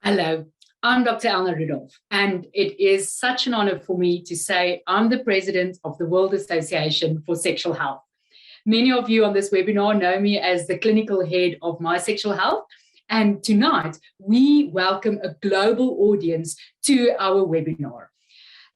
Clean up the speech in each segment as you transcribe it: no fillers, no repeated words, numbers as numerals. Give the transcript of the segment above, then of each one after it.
Hello, I'm Dr. Elna Rudolph, and it is such an honor for me to say I'm the president of the World Association for Sexual Health. Many of you on this webinar know me as the clinical head of My Sexual Health, and tonight we welcome a global audience to our webinar.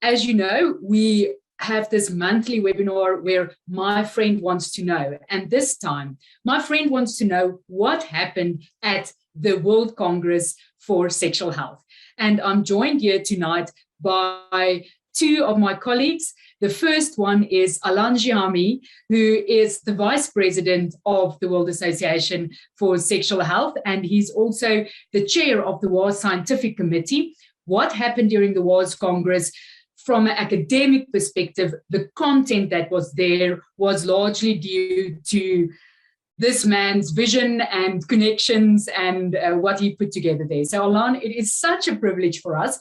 As you know, we have this monthly webinar where my friend wants to know, and this time my friend wants to know what happened at the World Congress for Sexual Health. And I'm joined here tonight by two of my colleagues. The first one is Alan Jami, who is the Vice President of the World Association for Sexual Health, and he's also the chair of the WAS Scientific Committee. What happened during the WAS Congress? From an academic perspective, the content that was there was largely due to this man's vision and connections and what he put together there. So Alan, it is such a privilege for us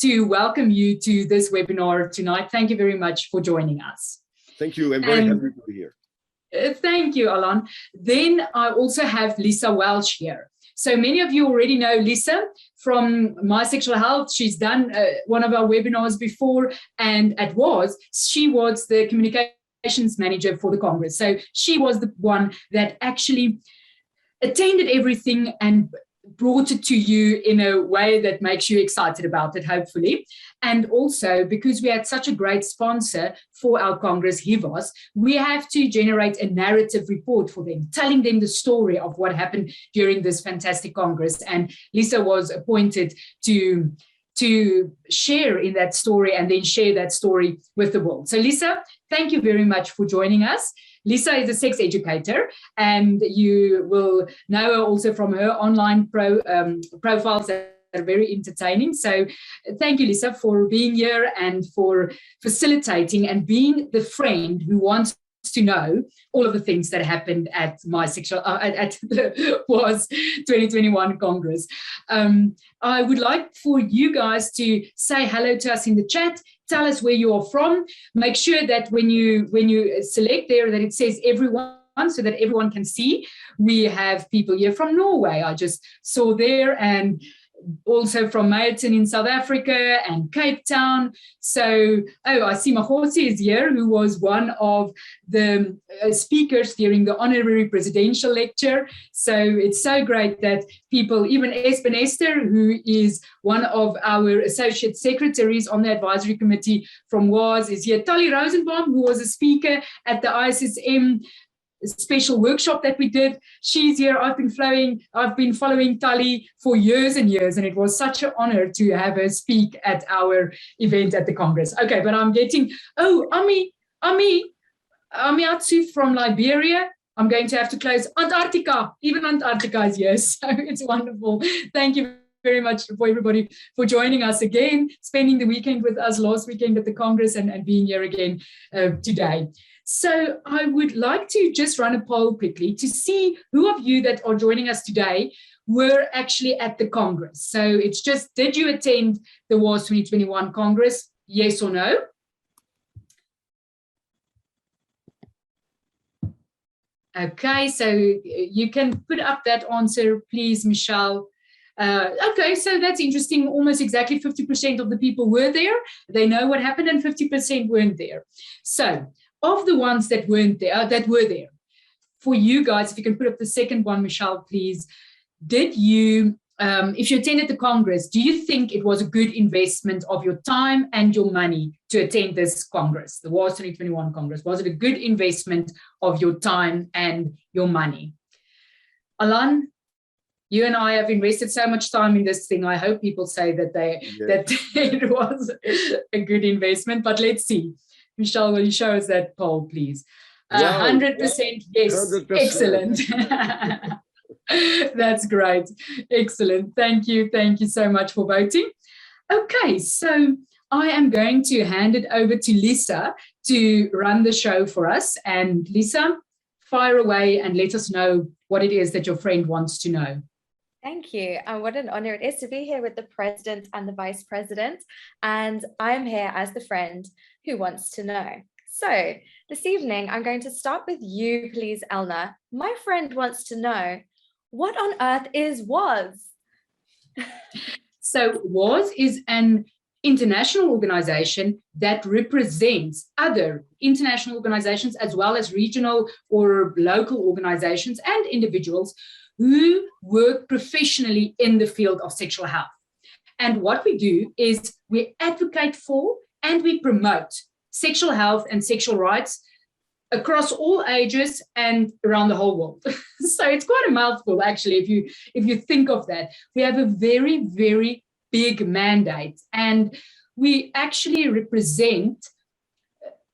to welcome you to this webinar tonight. Thank you very much for joining us. Thank you. I'm very happy to be here. Thank you, Alan. Then I also have Lisa Welsh here. So many of you already know Lisa from My Sexual Health. She's done one of our webinars before, and at WAS, she was the communications manager for the Congress. So she was the one that actually attended everything and brought it to you in a way that makes you excited about it, hopefully. And also, because we had such a great sponsor for our Congress, HIVOS, we have to generate a narrative report for them, telling them the story of what happened during this fantastic Congress. And Lisa was appointed to share in that story and then share that story with the world. So Lisa, thank you very much for joining us. Lisa is a sex educator, and you will know her also from her online profiles that are very entertaining. So thank you, Lisa, for being here and for facilitating and being the friend who wants to know all of the things that happened at My Sexual at the WAS 2021 Congress. I would like for you guys to say hello to us in the chat. Tell us where you are from. Make sure that when you select there that it says everyone, so that everyone can see. We have people here from Norway. I just saw there, and also from Meyerton in South Africa and Cape Town. So, I see Mahosi is here, who was one of the speakers during the honorary presidential lecture. So it's so great that people, even Espen Esther, who is one of our associate secretaries on the advisory committee from WAS, is here. Tali Rosenbaum, who was a speaker at the ISSM special workshop that we did. She's here. I've been following Tali for years and years, and it was such an honor to have her speak at our event at the Congress. Okay, but I'm getting, Ami Atsu from Liberia. I'm going to have to close. Antarctica, even Antarctica is here, so it's wonderful. Thank you very much for everybody for joining us again, spending the weekend with us last weekend at the Congress and being here again today. So I would like to just run a poll quickly to see who of you that are joining us today were actually at the Congress. So it's just, did you attend the WAS 2021 Congress? Yes or no? Okay, so you can put up that answer, please, Michelle. Okay, so that's interesting. Almost exactly 50% of the people were there. They know what happened, and 50% weren't there. So of the ones that weren't there, that were there, for you guys, if you can put up the second one, Michelle, please. Did you, if you attended the Congress, do you think it was a good investment of your time and your money to attend this Congress, the WAS 2021 Congress? Was it a good investment of your time and your money? Alan, you and I have invested so much time in this thing. I hope people say that that it was a good investment, but let's see. Michelle, will you show us that poll, please? 100% yes. 100%. Excellent. That's great. Excellent. Thank you. Thank you so much for voting. Okay, so I am going to hand it over to Lisa to run the show for us. And Lisa, fire away and let us know what it is that your friend wants to know. Thank you. And what an honor it is to be here with the president and the vice president. And I'm here as the friend who wants to know. So this evening, I'm going to start with you, please, Elna. My friend wants to know, what on earth is WAS? So WAS is an international organization that represents other international organizations as well as regional or local organizations and individuals who work professionally in the field of sexual health. And what we do is we advocate for and we promote sexual health and sexual rights across all ages and around the whole world. So it's quite a mouthful, actually, if you think of that. We have a very, very big mandate, and we actually represent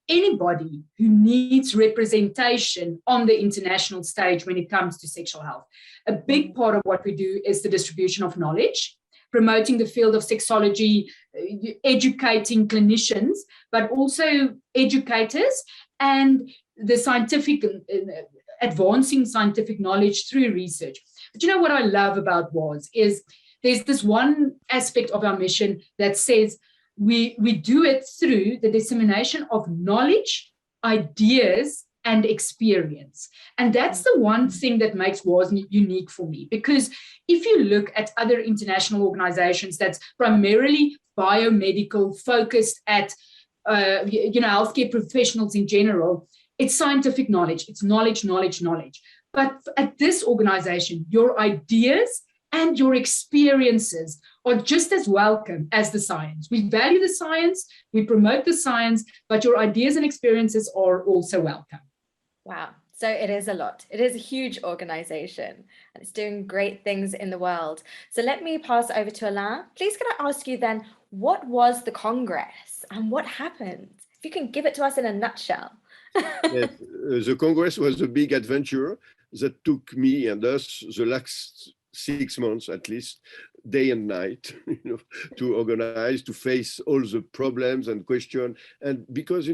anybody who needs representation on the international stage when it comes to sexual health. A big part of what we do is the distribution of knowledge, promoting the field of sexology, educating clinicians, but also educators, and the scientific, advancing scientific knowledge through research. But you know what I love about WAS is there's this one aspect of our mission that says we do it through the dissemination of knowledge, ideas, and experience. And that's the one thing that makes WAS unique for me, because if you look at other international organizations that's primarily biomedical, focused at healthcare professionals in general, it's scientific knowledge, it's knowledge. But at this organization, your ideas and your experiences are just as welcome as the science. We value the science, we promote the science, but your ideas and experiences are also welcome. Wow. So it is a lot. It is a huge organization and it's doing great things in the world. So let me pass over to Elna. Please can I ask you then, what was the Congress and what happened? If you can give it to us in a nutshell. Yes, the Congress was a big adventure that took me and us the last 6 months at least, day and night, to organize, to face all the problems and questions. And because,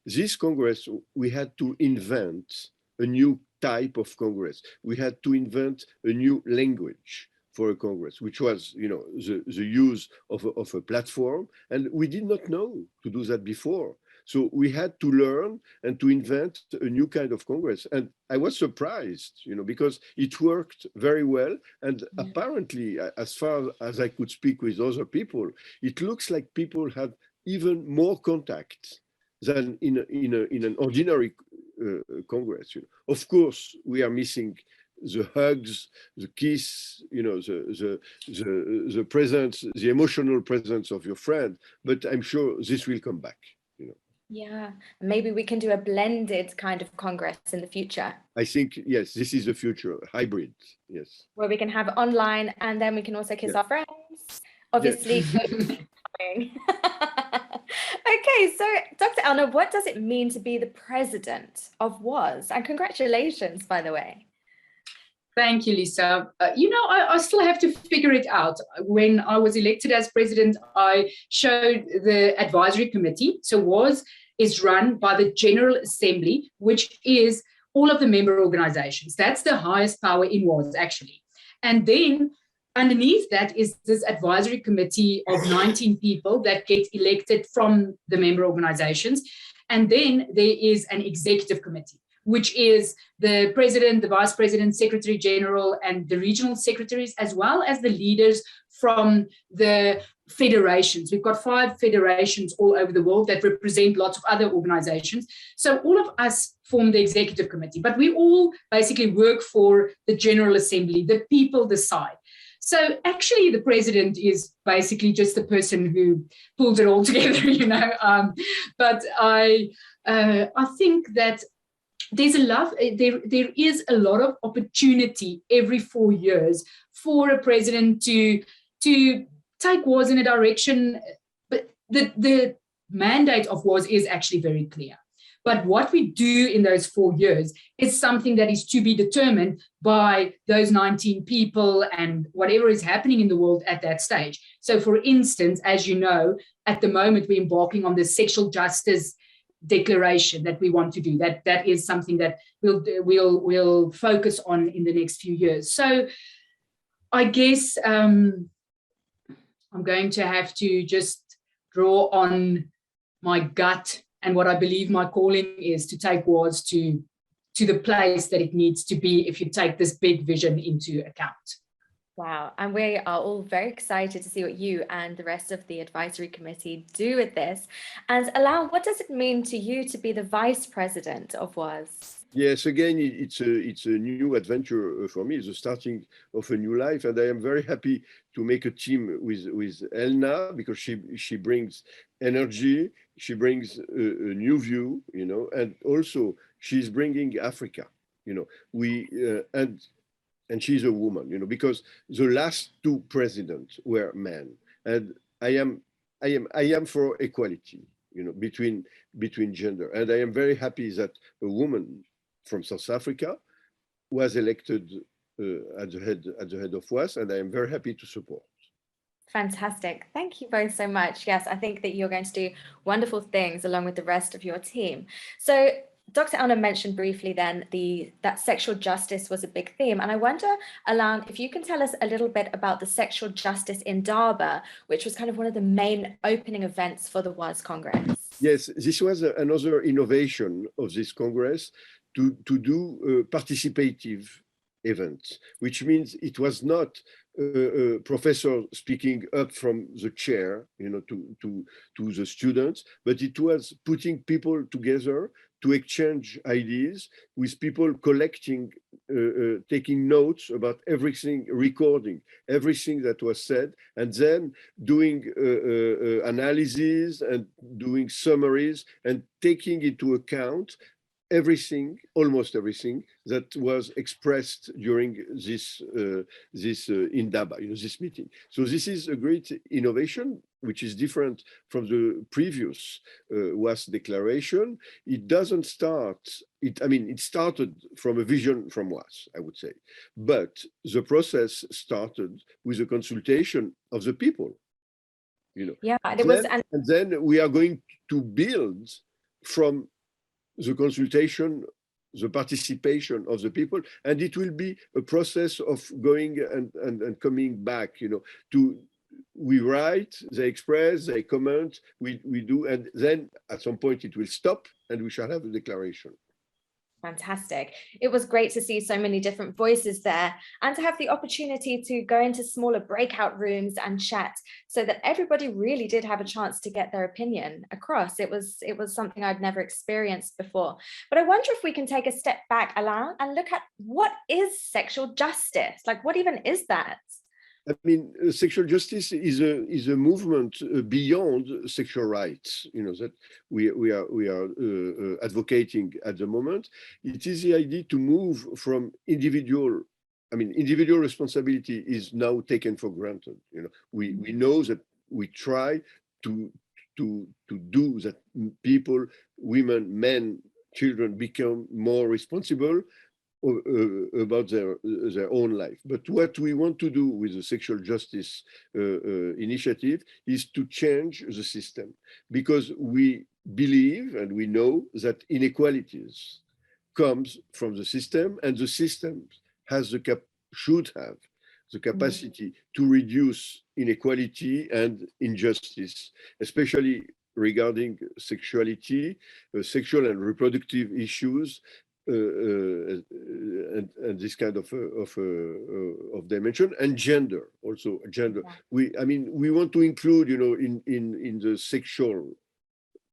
this Congress, we had to invent a new type of Congress. We had to invent a new language for a Congress, which was, the use of a platform. And we did not know to do that before. So we had to learn and to invent a new kind of Congress. And I was surprised, because it worked very well. And apparently, as far as I could speak with other people, it looks like people have even more contact than in an ordinary Congress. Of course, we are missing the hugs, the kiss, the presence, the emotional presence of your friend. But I'm sure this will come back. Yeah, maybe we can do a blended kind of Congress in the future. I think, yes, this is the future, hybrid, yes. Where we can have online and then we can also kiss our friends. Obviously. Okay, so Dr. Elna, what does it mean to be the president of WAS? And congratulations, by the way. Thank you, Lisa. I still have to figure it out. When I was elected as president, I showed the advisory committee. So WAS is run by the General Assembly, which is all of the member organizations. That's the highest power in WAS, actually. And then underneath that is this advisory committee of 19 people that get elected from the member organizations. And then there is an executive committee, which is the president, the vice president, secretary general, and the regional secretaries, as well as the leaders from the federations. We've got 5 federations all over the world that represent lots of other organizations. So all of us form the executive committee, but we all basically work for the General Assembly. The people decide. So actually, the president is basically just the person who pulls it all together, But I think that there is a lot of opportunity every 4 years for a president to take WAS in a direction, but the mandate of WAS is actually very clear. But what we do in those 4 years is something that is to be determined by those 19 people and whatever is happening in the world at that stage. So, for instance, as you know, at the moment we're embarking on the sexual justice declaration that we want to do. That is something that we'll focus on in the next few years. So, I guess I'm going to have to just draw on my gut and what I believe my calling is to take WAS to the place that it needs to be if you take this big vision into account. Wow. And we are all very excited to see what you and the rest of the advisory committee do with this. And Alain, what does it mean to you to be the vice president of WAS? Yes, again, it's a new adventure for me. It's the starting of a new life, and I am very happy to make a team with Elna, because she brings energy, she brings a new view, and also she's bringing Africa, and she's a woman, because the last 2 presidents were men, and I am for equality, between gender, and I am very happy that a woman from South Africa was elected at the head of WAS, and I am very happy to support. Fantastic. Thank you both so much. Yes, I think that you're going to do wonderful things along with the rest of your team. So Dr. Elna mentioned briefly then that sexual justice was a big theme. And I wonder, Alain, if you can tell us a little bit about the sexual justice in Dhaba, which was kind of one of the main opening events for the WAS Congress. Yes, this was another innovation of this Congress, to do participative events, which means it was not a professor speaking up from the chair, to the students, but it was putting people together to exchange ideas, with people collecting, taking notes about everything, recording everything that was said, and then doing analysis and doing summaries and taking into account almost everything that was expressed during this in Dhaba, this meeting. So this is a great innovation, which is different from the previous WAS declaration. It doesn't start. It started from a vision from WAS, I would say, but the process started with a consultation of the people. Yeah, and then we are going to build from the consultation, the participation of the people, and it will be a process of going and coming back, to we write, they express, they comment, we do, and then at some point it will stop and we shall have a declaration. Fantastic. It was great to see so many different voices there and to have the opportunity to go into smaller breakout rooms and chat so that everybody really did have a chance to get their opinion across. It was something I'd never experienced before. But I wonder if we can take a step back, Elna, and look at what is sexual justice? Like, what even is that? I mean, sexual justice is a movement beyond sexual rights. You know that we are advocating at the moment. It is the idea to move from individual. I mean, individual responsibility is now taken for granted. You know, we know that we try to do that. People, women, men, children become more responsible about their own life. But what we want to do with the sexual justice initiative is to change the system, because we believe and we know that inequalities comes from the system, and the system has should have the capacity to reduce inequality and injustice, especially regarding sexuality, sexual and reproductive issues, and this kind of dimension, and gender also. Gender. I mean, we want to include, you know, in the sexual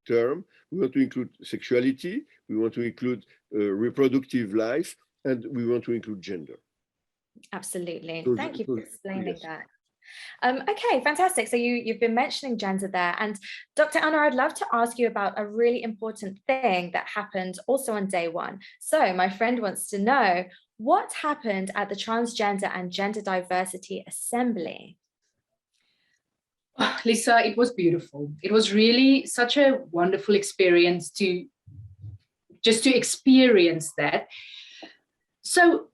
term, we want to include sexuality, we want to include reproductive life, and we want to include gender. Absolutely. Thank you for explaining yes. that. Okay, fantastic. So you've been mentioning gender there, and Dr. Elna, I'd love to ask you about a really important thing that happened also on day one. So my friend wants to know what happened at the Transgender and Gender Diversity Assembly. Oh, Lisa, it was beautiful. It was really such a wonderful experience to experience that. So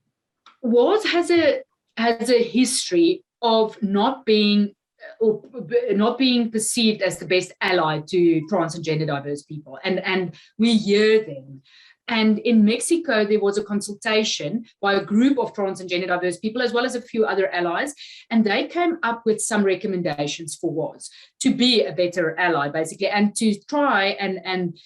WAS has a history of not being perceived as the best ally to trans and gender diverse people, and we hear them. And in Mexico, there was a consultation by a group of trans and gender diverse people, as well as a few other allies, and they came up with some recommendations for WAS to be a better ally, basically, and to try and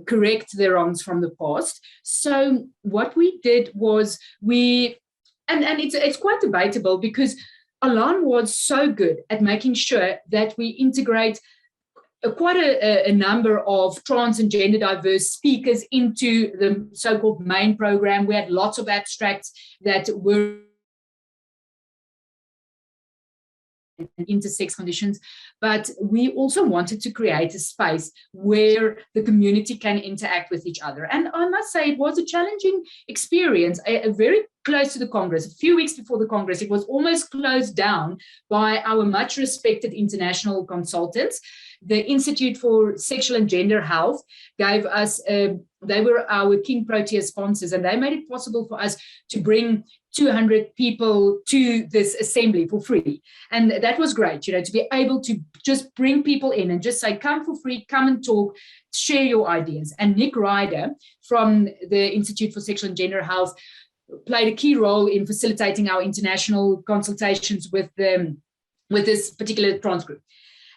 correct the wrongs from the past. So what we did was and it's quite debatable, because Alan was so good at making sure that we integrate quite a number of trans and gender diverse speakers into the so-called main program. We had lots of abstracts that were intersex conditions, but we also wanted to create a space where the community can interact with each other. And I must say, it was a challenging experience, very close to the Congress. A few weeks before the Congress, it was almost closed down by our much respected international consultants. The Institute for Sexual and Gender Health gave us, they were our King Protea sponsors, and they made it possible for us to bring 200 people to this assembly for free. And that was great, you know, to be able to just bring people in and just say, come for free, come and talk, share your ideas. And Nick Ryder from the Institute for Sexual and Gender Health played a key role in facilitating our international consultations with this particular trans group.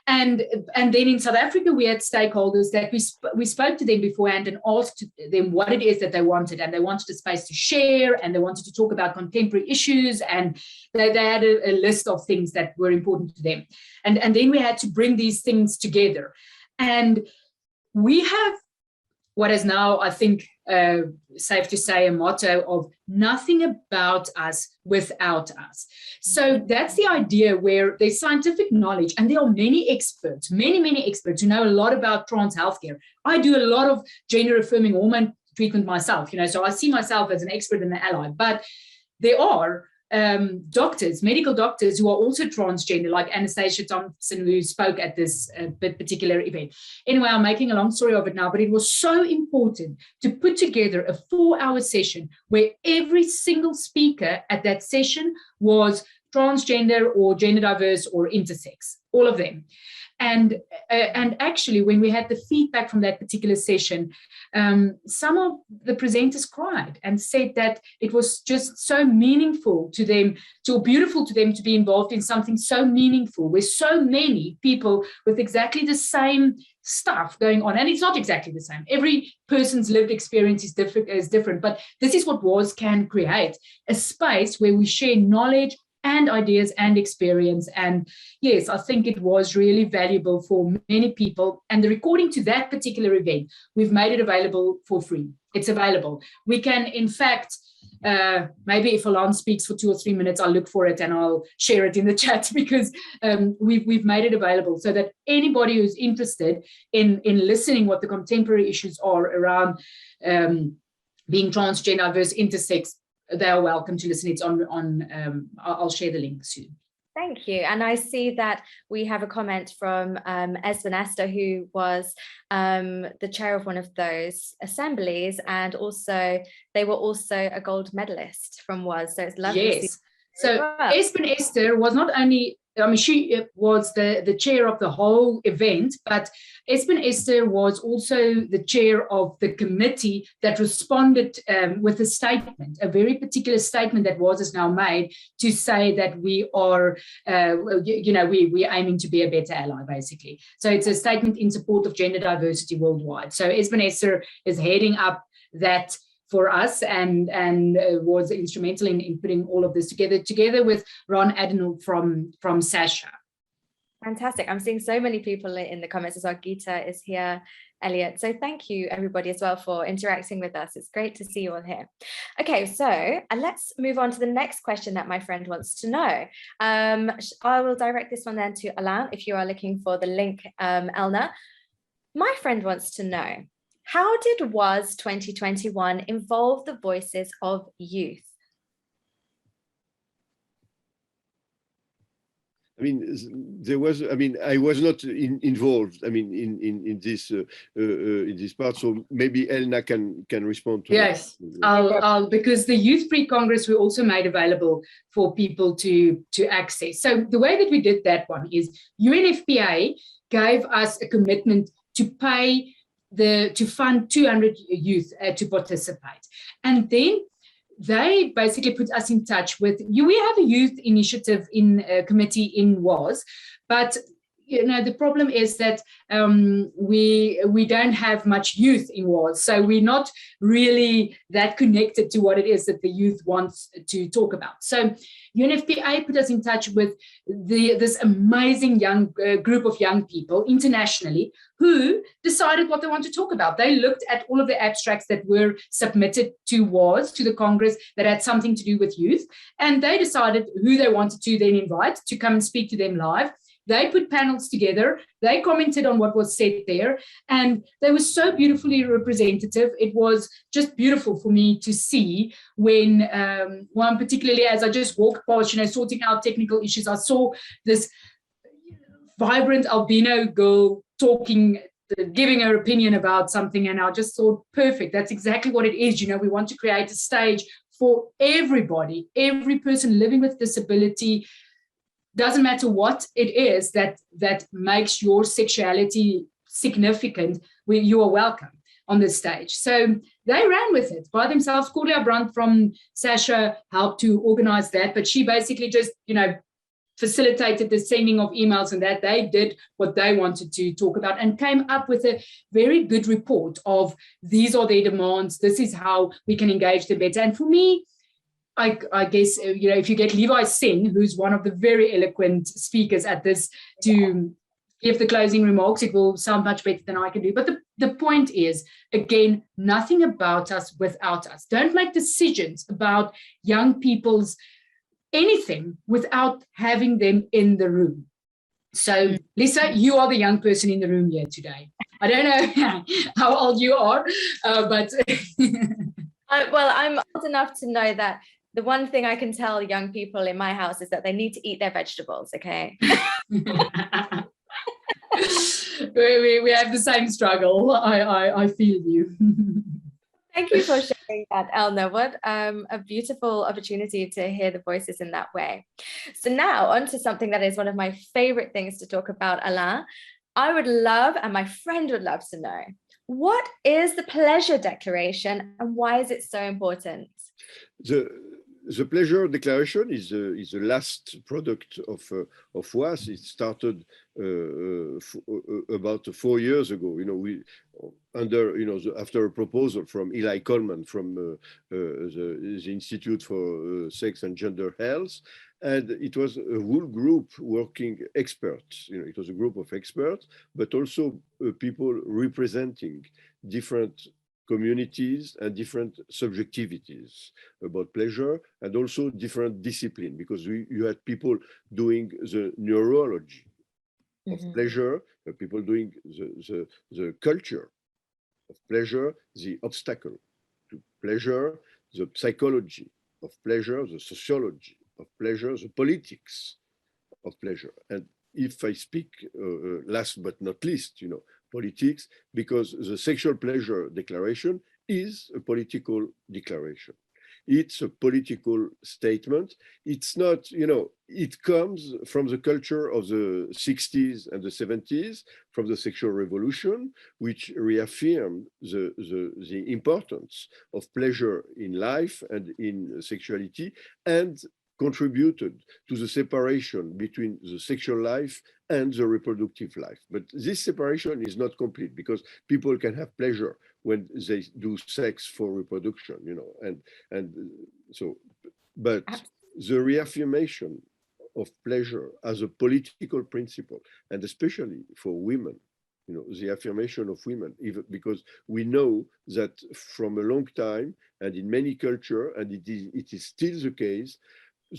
And then in South Africa, we had stakeholders that we spoke to them beforehand and asked them what it is that they wanted. And they wanted a space to share, and they wanted to talk about contemporary issues. And they had a list of things that were important to them. And then we had to bring these things together. And we have what is now, I think, safe to say, a motto of nothing about us without us. So that's the idea, where there's scientific knowledge, and there are many experts, many experts who know a lot about trans healthcare. I do a lot of gender affirming hormone treatment myself, you know, so I see myself as an expert and an ally. But there are doctors, medical doctors, who are also transgender, like Anastasia Thompson, who spoke at this particular event. Anyway, I'm making a long story of it now, but it was so important to put together a 4-hour session where every single speaker at that session was transgender or gender diverse or intersex, all of them. And actually, when we had the feedback from that particular session, some of the presenters cried and said that it was just so meaningful to them, so beautiful to them to be involved in something so meaningful, where so many people with exactly the same stuff going on. And it's not exactly the same. Every person's lived experience is different, but this is what WAS can create, a space where we share knowledge and ideas and experience. And yes, I think it was really valuable for many people. And the recording to that particular event, we've made it available for free. It's available. We can, in fact, maybe if Alon speaks for 2 or 3 minutes, I'll look for it and I'll share it in the chat, because we've made it available so that anybody who's interested in listening what the contemporary issues are around being transgender, diverse, intersex, they are welcome to listen. It's on I'll share the link soon. Thank you. And I see that we have a comment from Esben Esther, who was the chair of one of those assemblies, and also they were also a gold medalist from WAS. So it's lovely. Yes. So Esben Esther was not only, I mean, she was the chair of the whole event, but Esben Esther was also the chair of the committee that responded with a statement, a very particular statement that WAS has now made to say that we are, we're aiming to be a better ally, basically. So it's a statement in support of gender diversity worldwide. So Esben Esther is heading up that for us, and was instrumental in putting all of this together with Ron Adenal from Sasha. Fantastic. I'm seeing so many people in the comments as well. Geeta is here, Elliot. So thank you everybody as well for interacting with us. It's great to see you all here. Okay, so let's move on to the next question that my friend wants to know. I will direct this one then to Alain if you are looking for the link, Elna. My friend wants to know, how did WAS 2021 involve the voices of youth? I mean, there was. I mean, I was not involved. I mean, in this part. So maybe Elna can respond to yes, that. I'll because the Youth Free Congress we also made available for people to access. So the way that we did that one is UNFPA gave us a commitment to pay to fund 200 youth to participate. And then they basically put us in touch with, we have a youth initiative in committee in WAS, but the problem is that we don't have much youth in WAS, so we're not really that connected to what it is that the youth wants to talk about. So UNFPA put us in touch with this amazing young group of young people internationally who decided what they want to talk about. They looked at all of the abstracts that were submitted to WAS, to the Congress, that had something to do with youth, and they decided who they wanted to then invite to come and speak to them live. They put panels together, they commented on what was said there, and they were so beautifully representative. It was just beautiful for me to see when one, particularly as I just walked past, sorting out technical issues, I saw this vibrant albino girl talking, giving her opinion about something, and I just thought, perfect, that's exactly what it is. We want to create a stage for everybody, every person living with disability. Doesn't matter what it is that makes your sexuality significant, you are welcome on this stage. So they ran with it by themselves. Cordelia Brandt from Sasha helped to organize that, but she basically just, facilitated the sending of emails, and that they did what they wanted to talk about and came up with a very good report of these are their demands, this is how we can engage them better. And for me, I guess, if you get Levi Singh, who's one of the very eloquent speakers at this, to give the closing remarks, it will sound much better than I can do. But the point is, again, nothing about us without us. Don't make decisions about young people's anything without having them in the room. So, Lisa, you are the young person in the room here today. I don't know how old you are, but... Well, I'm old enough to know that the one thing I can tell young people in my house is that they need to eat their vegetables, okay? we have the same struggle. I feel you. Thank you for sharing that, Elna. What a beautiful opportunity to hear the voices in that way. So now on to something that is one of my favorite things to talk about, Alain. I would love, and my friend would love to know, what is the Pleasure Declaration and why is it so important? The pleasure declaration is the last product of WAS. It started about 4 years ago. We under after a proposal from Eli Coleman from the Institute for Sex and Gender Health, and it was a whole group working experts. It was a group of experts, but also people representing different communities and different subjectivities about pleasure, and also different discipline, because you had people doing the neurology of pleasure, people doing the culture of pleasure, the obstacle to pleasure, the psychology of pleasure, the sociology of pleasure, the politics of pleasure. And if I speak last but not least, politics, because the sexual pleasure declaration is a political declaration. It's a political statement. It's not, it comes from the culture of the 60s and the 70s, from the sexual revolution, which reaffirmed the importance of pleasure in life and in sexuality, and contributed to the separation between the sexual life and the reproductive life. But this separation is not complete, because people can have pleasure when they do sex for reproduction, but the reaffirmation of pleasure as a political principle, and especially for women, the affirmation of women, even because we know that from a long time and in many cultures, and it is still the case,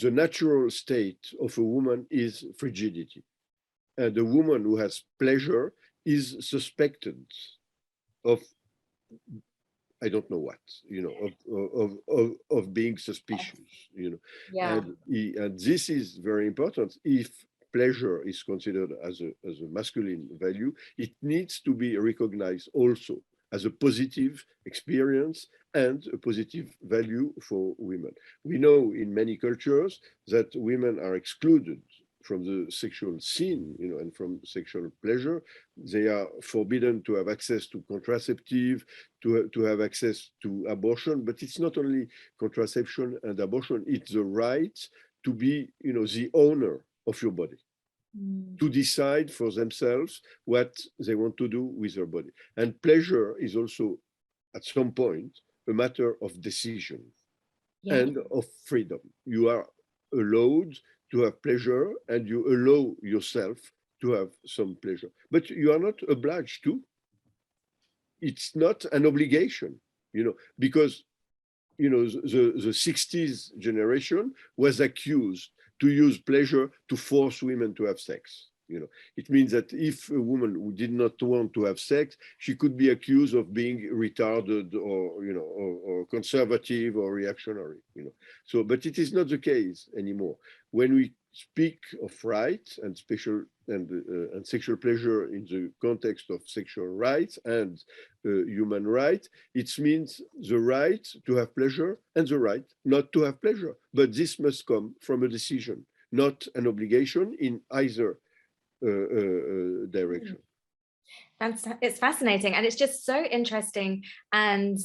the natural state of a woman is frigidity. And a woman who has pleasure is suspected of, I don't know what, of being suspicious, Yeah. And this is very important. If pleasure is considered as a masculine value, it needs to be recognized also as a positive experience and a positive value for women. We know in many cultures that women are excluded from the sexual scene, and from sexual pleasure. They are forbidden to have access to contraceptive, to have access to abortion. But it's not only contraception and abortion, it's the right to be, the owner of your body, to decide for themselves what they want to do with their body. And pleasure is also, at some point, a matter of decision and of freedom. You are allowed to have pleasure, and you allow yourself to have some pleasure, but you are not obliged to. It's not an obligation, because the 60s generation was accused to use pleasure to force women to have sex. It means that if a woman who did not want to have sex, she could be accused of being retarded, or conservative or reactionary. So, but it is not the case anymore. When we speak of rights and and sexual pleasure in the context of sexual rights and human rights, it means the right to have pleasure and the right not to have pleasure. But this must come from a decision, not an obligation in either direction. It's fascinating, and it's just so interesting and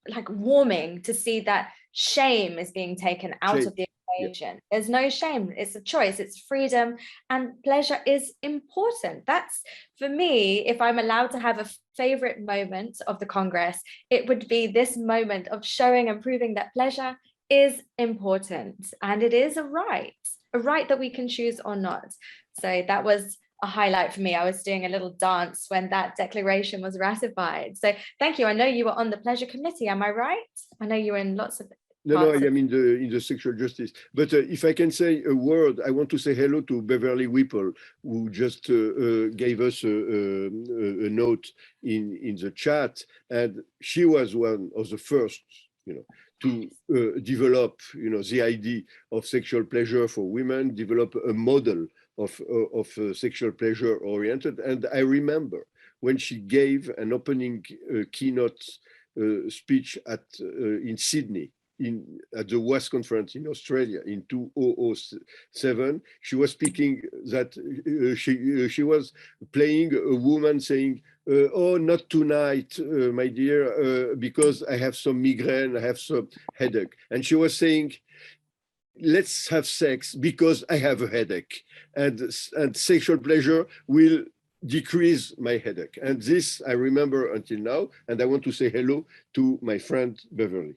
like warming to see that shame is being taken out of the equation. There's no shame. It's a choice. It's freedom, and pleasure is important. That's, for me, if I'm allowed to have a favorite moment of the Congress, it would be this moment of showing and proving that pleasure is important, and it is a right that we can choose or not. So that was a highlight for me. I was doing a little dance when that declaration was ratified. So thank you. I know you were on the pleasure committee. Am I right? I know you were in lots of. No, I am in the sexual justice. But if I can say a word, I want to say hello to Beverly Whipple, who just gave us a note in the chat, and she was one of the first, to develop, the idea of sexual pleasure for women, develop a model of sexual pleasure oriented. And I remember when she gave an opening keynote speech in Sydney at the WAS conference in Australia in 2007. She was speaking that she was playing a woman saying, "Oh, not tonight, my dear, because I have some migraine, I have some headache." And she was saying, "Let's have sex because I have a headache, and sexual pleasure will decrease my headache." And this I remember until now, and I want to say hello to my friend Beverly.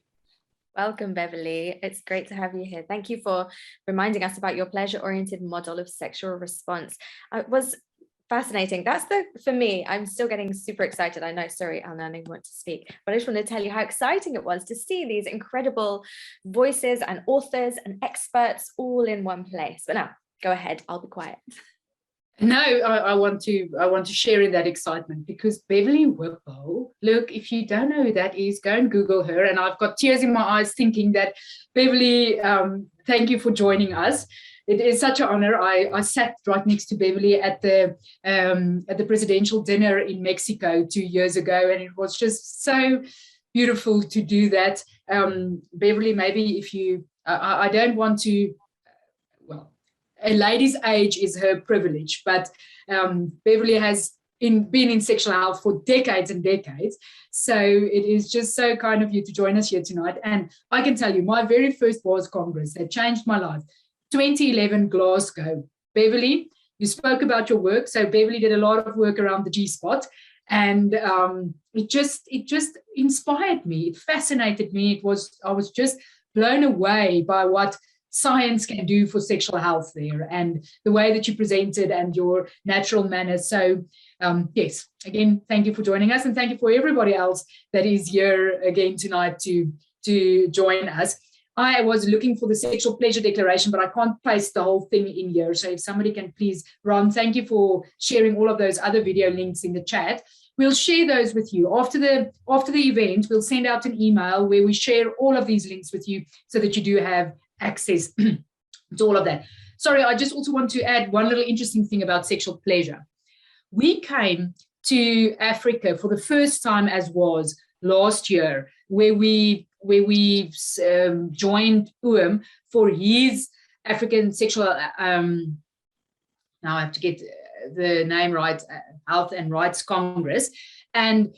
Welcome, Beverly. It's great to have you here. Thank you for reminding us about your pleasure-oriented model of sexual response. It was fascinating. For me, I'm still getting super excited. I know, sorry, Elna, I know you want to speak, but I just want to tell you how exciting it was to see these incredible voices and authors and experts all in one place. But now, go ahead, I'll be quiet. No, I want to share in that excitement, because Beverly Whipple, look, if you don't know who that is, go and Google her. And I've got tears in my eyes thinking that, Beverly, thank you for joining us. It is such an honor. I sat right next to Beverly at the presidential dinner in Mexico 2 years ago, and it was just so beautiful to do that. Beverly, maybe if you, I don't want to, well, a lady's age is her privilege, but Beverly has been in sexual health for decades and decades. So it is just so kind of you to join us here tonight. And I can tell you, my very first WAS Congress that changed my life, 2011 Glasgow. Beverly, you spoke about your work. So Beverly did a lot of work around the G-spot. And it just inspired me. It fascinated me. I was just blown away by what science can do for sexual health there, and the way that you presented and your natural manners. So yes, again, thank you for joining us, and thank you for everybody else that is here again tonight to join us. I was looking for the sexual pleasure declaration, but I can't paste the whole thing in here. So if somebody can please, Ron, thank you for sharing all of those other video links in the chat. We'll share those with you after the event. We'll send out an email where we share all of these links with you so that you do have access to all of that. Sorry, I just also want to add one little interesting thing about sexual pleasure. We came to Africa for the first time as WAS last year, where we joined for his African sexual, now I have to get the name right, Health and Rights Congress. And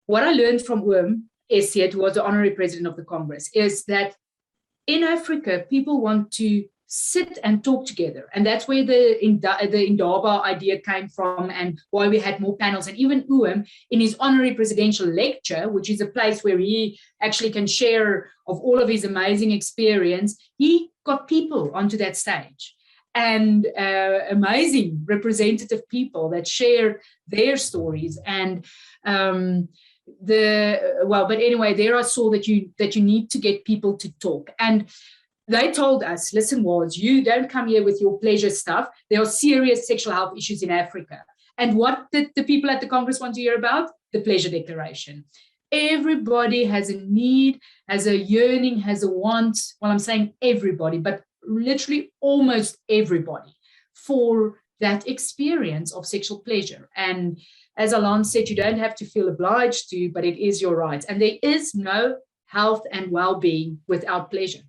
what I learned from Esiet, who was the honorary president of the Congress, is that in Africa, people want to sit and talk together. And that's where the Dhaba idea came from, and why we had more panels. And even in his honorary presidential lecture, which is a place where he actually can share of all of his amazing experience, he got people onto that stage. And amazing representative people that share their stories. And but anyway, there I saw that you need to get people to talk. And they told us, listen, WAS, you don't come here with your pleasure stuff. There are serious sexual health issues in Africa. And what did the people at the Congress want to hear about? The pleasure declaration. Everybody has a need, has a yearning, has a want. Well, I'm saying everybody, but literally almost everybody, for that experience of sexual pleasure. And as Alan said, you don't have to feel obliged to, but it is your right. And there is no health and well-being without pleasure.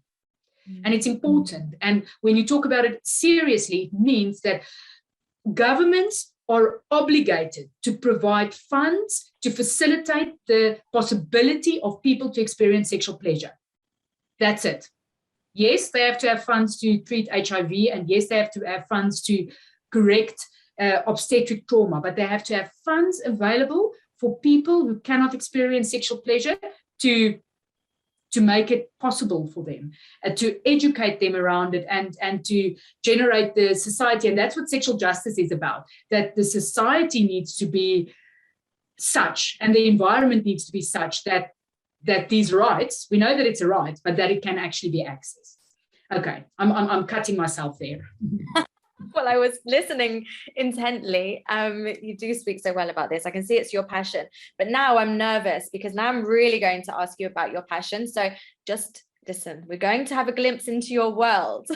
And it's important. And when you talk about it seriously, it means that governments are obligated to provide funds to facilitate the possibility of people to experience sexual pleasure. That's it. Yes, they have to have funds to treat HIV, and yes, they have to have funds to correct obstetric trauma, but they have to have funds available for people who cannot experience sexual pleasure to make it possible for them, to educate them around it, and to generate the society. And that's what sexual justice is about, that the society needs to be such, and the environment needs to be such that these rights, we know that it's a right, but that it can actually be accessed. Okay, I'm cutting myself there. Well, I was listening intently. You do speak so well about this. I can see it's your passion, but now I'm nervous, because now I'm really going to ask you about your passion. So just listen, we're going to have a glimpse into your world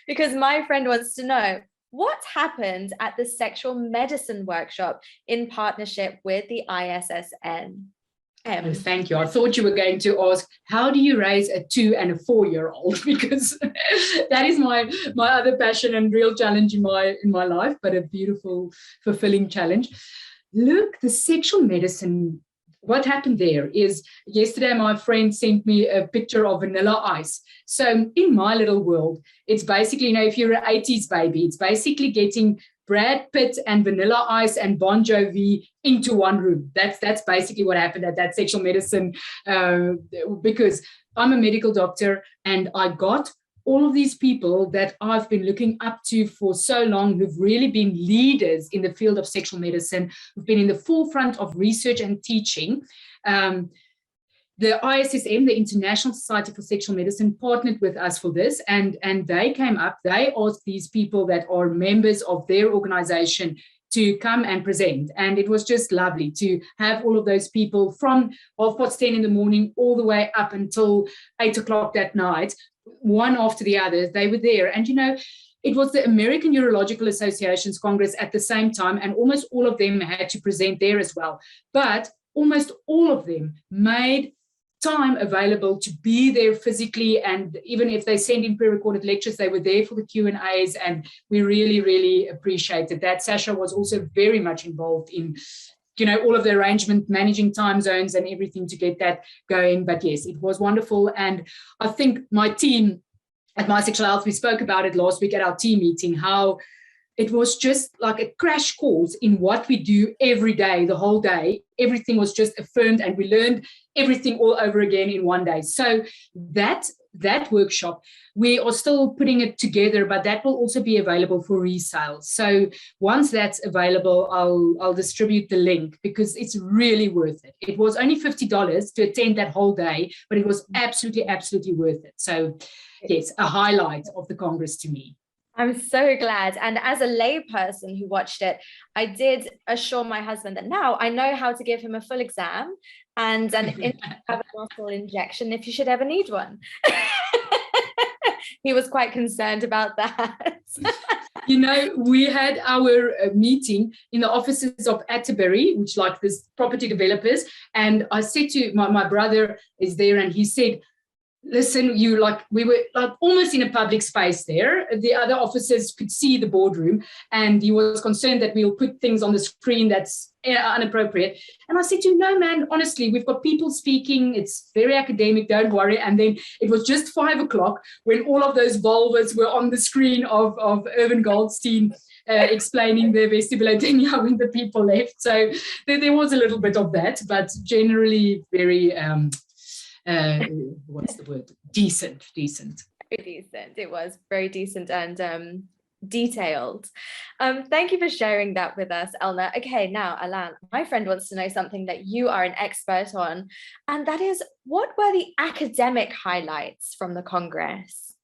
because my friend wants to know what happened at the sexual medicine workshop in partnership with the ISSN. Oh, thank you. I thought you were going to ask, how do you raise a 2 and a 4-year-old? Because that is my other passion and real challenge in my life, but a beautiful, fulfilling challenge. Look, the sexual medicine, what happened there is yesterday my friend sent me a picture of Vanilla Ice. So in my little world, it's basically, if you're an 80s baby, it's basically getting Brad Pitt and Vanilla Ice and Bon Jovi into one room. That's basically what happened at that sexual medicine, because I'm a medical doctor and I got all of these people that I've been looking up to for so long, who've really been leaders in the field of sexual medicine, who've been in the forefront of research and teaching. The ISSM, the International Society for Sexual Medicine, partnered with us for this, and they came up, they asked these people that are members of their organization to come and present. And it was just lovely to have all of those people from 10:30 in the morning all the way up until 8 o'clock that night, one after the other. They were there. And, it was the American Urological Association's Congress at the same time, and almost all of them had to present there as well. But almost all of them made time available to be there physically, and even if they send in pre-recorded lectures, they were there for the Q&As, and we really, really appreciated that. Sasha was also very much involved in, all of the arrangement, managing time zones and everything to get that going. But yes, it was wonderful. And I think my team at My Sexual Health, we spoke about it last week at our team meeting, how it was just like a crash course in what we do every day, the whole day. Everything was just affirmed, and we learned everything all over again in one day. So that workshop, we are still putting it together, but that will also be available for resale. So once that's available, I'll distribute the link, because it's really worth it. It was only $50 to attend that whole day, but it was absolutely, absolutely worth it. So yes, a highlight of the Congress to me. I'm so glad. And as a lay person who watched it, I did assure my husband that now I know how to give him a full exam and an intramuscular injection if you should ever need one. He was quite concerned about that. We had our meeting in the offices of Atterbury, which like this property developers. And I said to my brother is there, and he said, listen, we were like almost in a public space there. The other officers could see the boardroom, and he was concerned that we'll put things on the screen that's inappropriate. And I said to him, no, man, honestly, we've got people speaking. It's very academic, don't worry. And then it was just 5 o'clock when all of those vulvas were on the screen of Irvin Goldstein explaining the vestibulodynia when the people left. So there was a little bit of that, but generally very... what's the word? Decent. Very decent. It was very decent and detailed. Thank you for sharing that with us, Elna. Okay, now, Alan, my friend wants to know something that you are an expert on, and that is, what were the academic highlights from the Congress?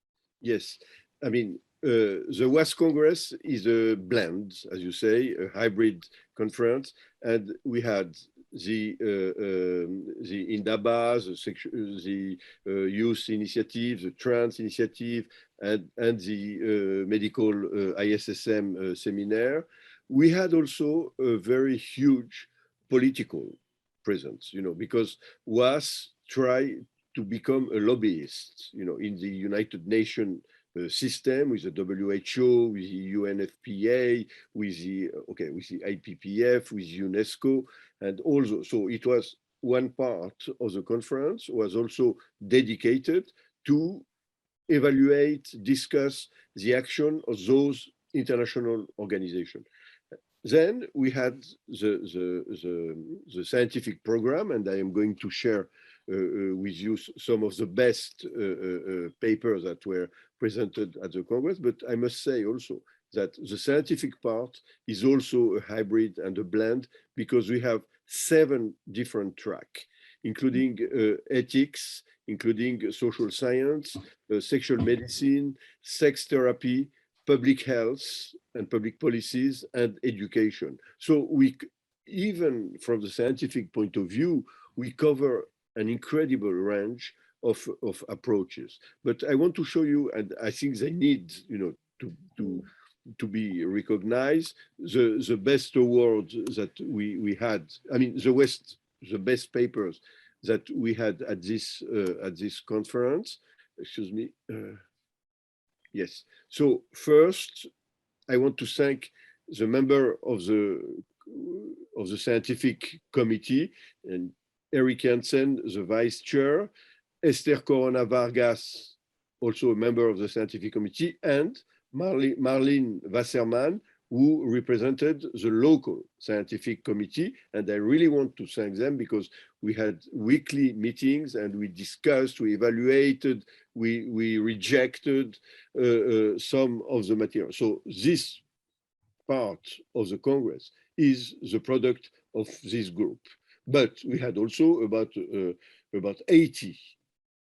Yes, I mean, the WAS Congress is a blend, as you say, a hybrid conference, and we had the in Dhaba, the youth initiative, the trans initiative, and the medical ISSM seminar. We had also a very huge political presence, because WAS tried to become a lobbyist, in the United Nations system, with the WHO, with the UNFPA, with the IPPF, with UNESCO, and also, so it was one part of the conference was also dedicated to evaluate, discuss the action of those international organizations. Then we had the scientific program, and I am going to share with you some of the best papers that were presented at the Congress. But I must say also that the scientific part is also a hybrid and a blend, because we have 7 different tracks, including ethics, including social science, sexual medicine, sex therapy, public health and public policies, and education. So even from the scientific point of view, we cover an incredible range of approaches. But I want to show you, and I think they need, to be recognized, the best award that we had. I mean, the the best papers that we had at this conference. Excuse me. Yes. So first, I want to thank the member of the scientific committee, and Eric Hansen, the vice chair, Esther Corona Vargas, also a member of the scientific committee, and Marlene Wasserman, who represented the local scientific committee. And I really want to thank them because we had weekly meetings and we discussed, we evaluated, we rejected some of the material. So this part of the Congress is the product of this group. But we had also about 80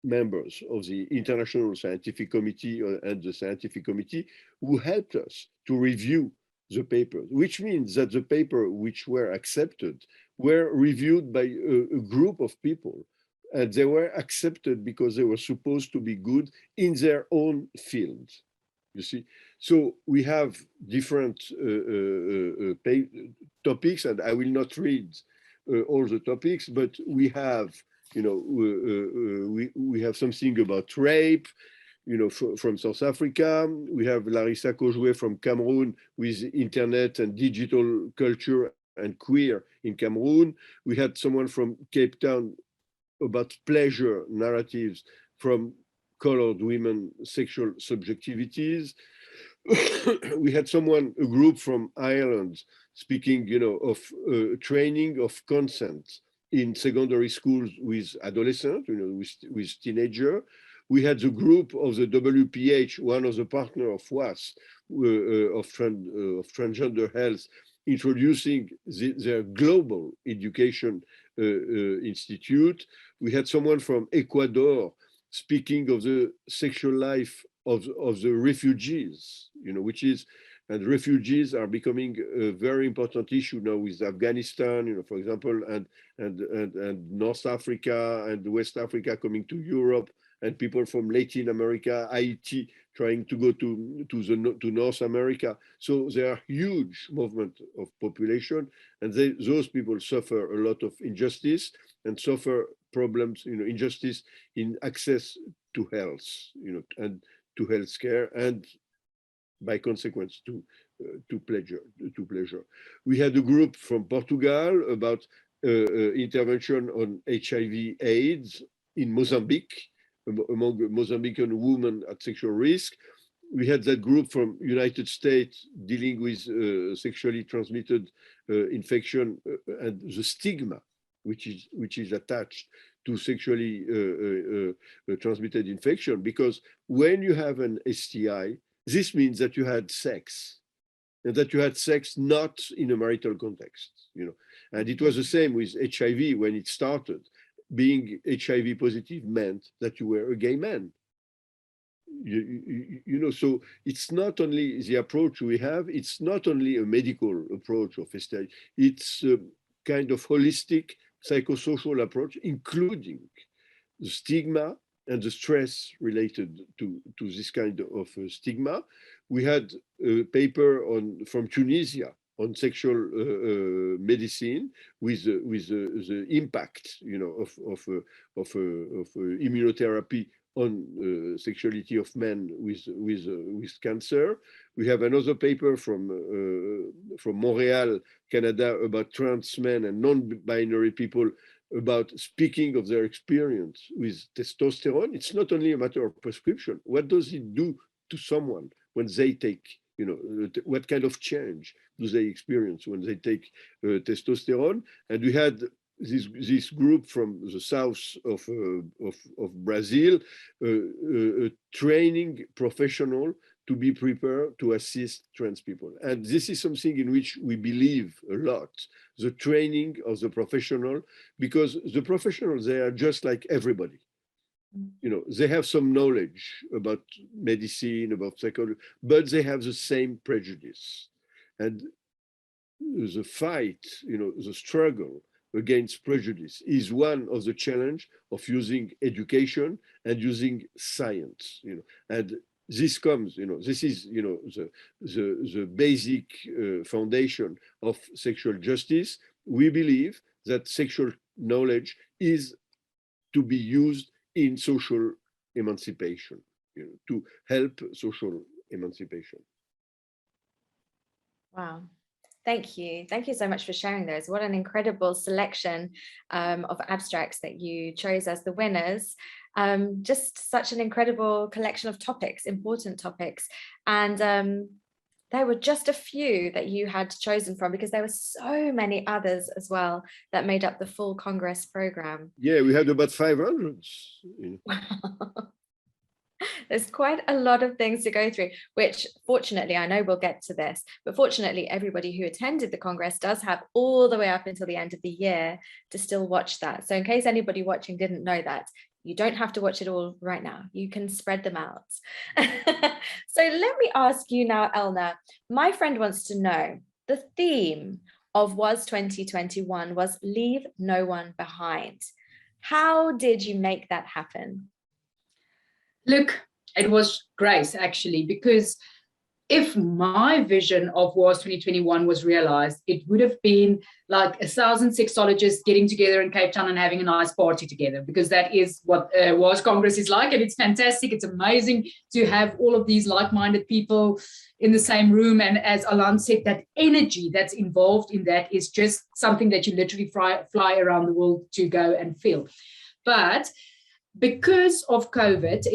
members of the International Scientific Committee and the Scientific Committee who helped us to review the papers, which means that the papers which were accepted were reviewed by a group of people, and they were accepted because they were supposed to be good in their own field. You see, so we have different topics, and I will not read all the topics, but we have, you know, we have something about rape, you know, from South Africa. We have Larissa Kojoué from Cameroon with internet and digital culture and queer in Cameroon. We had someone from Cape Town about pleasure narratives from colored women sexual subjectivities. We had a group from Ireland speaking, you know, of training of consent in secondary schools with adolescents, you know, with teenagers. We had the group of the WPH, one of the partner of WAS, of transgender health, introducing their global education institute. We had someone from Ecuador speaking of the sexual life of the refugees, you know, which is, and refugees are becoming a very important issue now with Afghanistan, you know, for example, and North Africa and West Africa coming to Europe, and people from Latin America, Haiti, trying to go to North America. So there are huge movement of population, and those people suffer a lot of injustice and suffer problems, you know, injustice in access to health, you know, and to healthcare, and by consequence to pleasure. We had a group from Portugal about intervention on HIV/AIDS in Mozambique, among Mozambican women at sexual risk. We had that group from United States dealing with sexually transmitted infection and the stigma which is attached to sexually transmitted infection. Because when you have an STI, this means that you had sex, and that you had sex not in a marital context, you know. And it was the same with HIV when it started. Being HIV positive meant that you were a gay man. You know, so it's not only the approach we have, it's not only a medical approach of STI, it's a kind of holistic psychosocial approach, including the stigma and the stress related to this kind of stigma. We had a paper from Tunisia on sexual medicine with the impact, you know, of immunotherapy on sexuality of men with cancer. We have another paper from Montreal, Canada, about trans men and non-binary people, about speaking of their experience with testosterone. It's not only a matter of prescription. What does it do to someone when they take, you know, what kind of change do they experience when they take testosterone? And we had this group from the south of Brazil, a training professional to be prepared to assist trans people. And this is something in which we believe a lot, the training of the professional, because the professionals, they are just like everybody. You know, they have some knowledge about medicine, about psychology, but they have the same prejudice. And the fight, you know, the struggle against prejudice is one of the challenge of using education and using science, you know. And this comes, you know, this is, you know, the basic foundation of sexual justice. We believe that sexual knowledge is to be used in social emancipation, to help social emancipation. Wow. Thank you. Thank you so much for sharing those. What an incredible selection of abstracts that you chose as the winners. Just such an incredible collection of topics, important topics. And there were just a few that you had chosen from, because there were so many others as well that made up the full Congress program. Yeah, we had about 500. There's quite a lot of things to go through, which fortunately, I know we'll get to this, but fortunately, everybody who attended the Congress does have all the way up until the end of the year to still watch that. So in case anybody watching didn't know that, you don't have to watch it all right now. You can spread them out. So let me ask you now, Elna, my friend wants to know, the theme of WAS 2021 was Leave No One Behind. How did you make that happen? Look, it was grace, actually, because if my vision of WAS 2021 was realized, it would have been like 1,000 sexologists getting together in Cape Town and having a nice party together, because that is what WAS Congress is like. And it's fantastic. It's amazing to have all of these like-minded people in the same room. And as Alan said, that energy that's involved in that is just something that you literally fly around the world to go and feel. But because of COVID,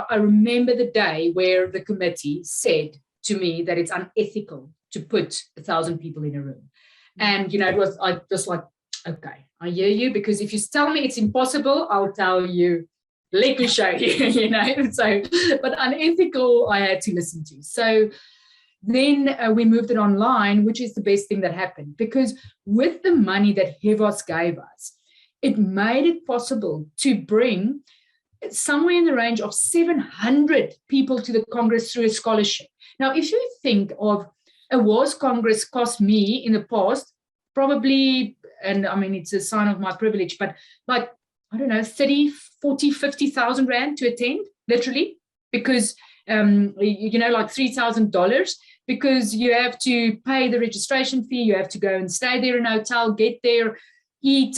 I remember the day where the committee said to me that it's unethical to put 1,000 people in a room. And, I was like, okay, I hear you, because if you tell me it's impossible, I'll tell you, let me show you, So, but unethical, I had to listen to. So then we moved it online, which is the best thing that happened, because with the money that HEVOS gave us, it made it possible to bring somewhere in the range of 700 people to the Congress through a scholarship. Now, if you think of a WAS Congress cost me in the past, probably, and I mean, it's a sign of my privilege, but like, I don't know, 30, 40, 50,000 Rand to attend, literally, because, like $3,000, because you have to pay the registration fee, you have to go and stay there in a hotel, get there, eat,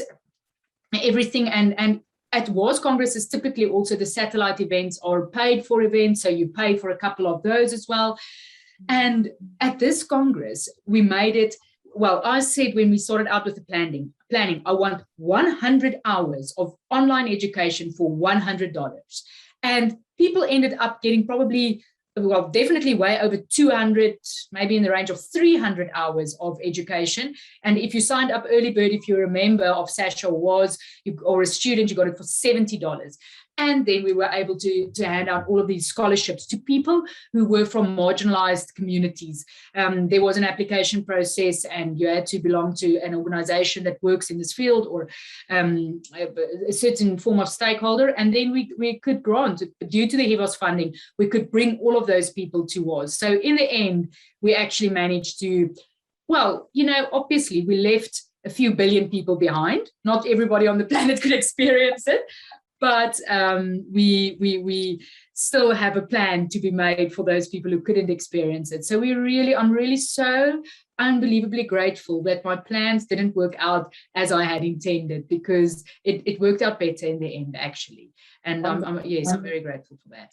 everything. And at WAS Congresses, typically also the satellite events are paid for events, so you pay for a couple of those as well. And at this Congress, we made it, well, I said when we started out with the planning, I want 100 hours of online education for $100. And people ended up getting probably, well, definitely way over 200, maybe in the range of 300 hours of education. And if you signed up early bird, if you're a member of SASHA or a student, you got it for $70. And then we were able to hand out all of these scholarships to people who were from marginalized communities. There was an application process, and you had to belong to an organization that works in this field, or a certain form of stakeholder. And then we could grant, due to the HEVOS funding, we could bring all of those people to WAS. So in the end, we actually managed to, well, obviously we left a few billion people behind. Not everybody on the planet could experience it. But we still have a plan to be made for those people who couldn't experience it. So I'm really so unbelievably grateful that my plans didn't work out as I had intended, because it worked out better in the end, actually. And I'm very grateful for that.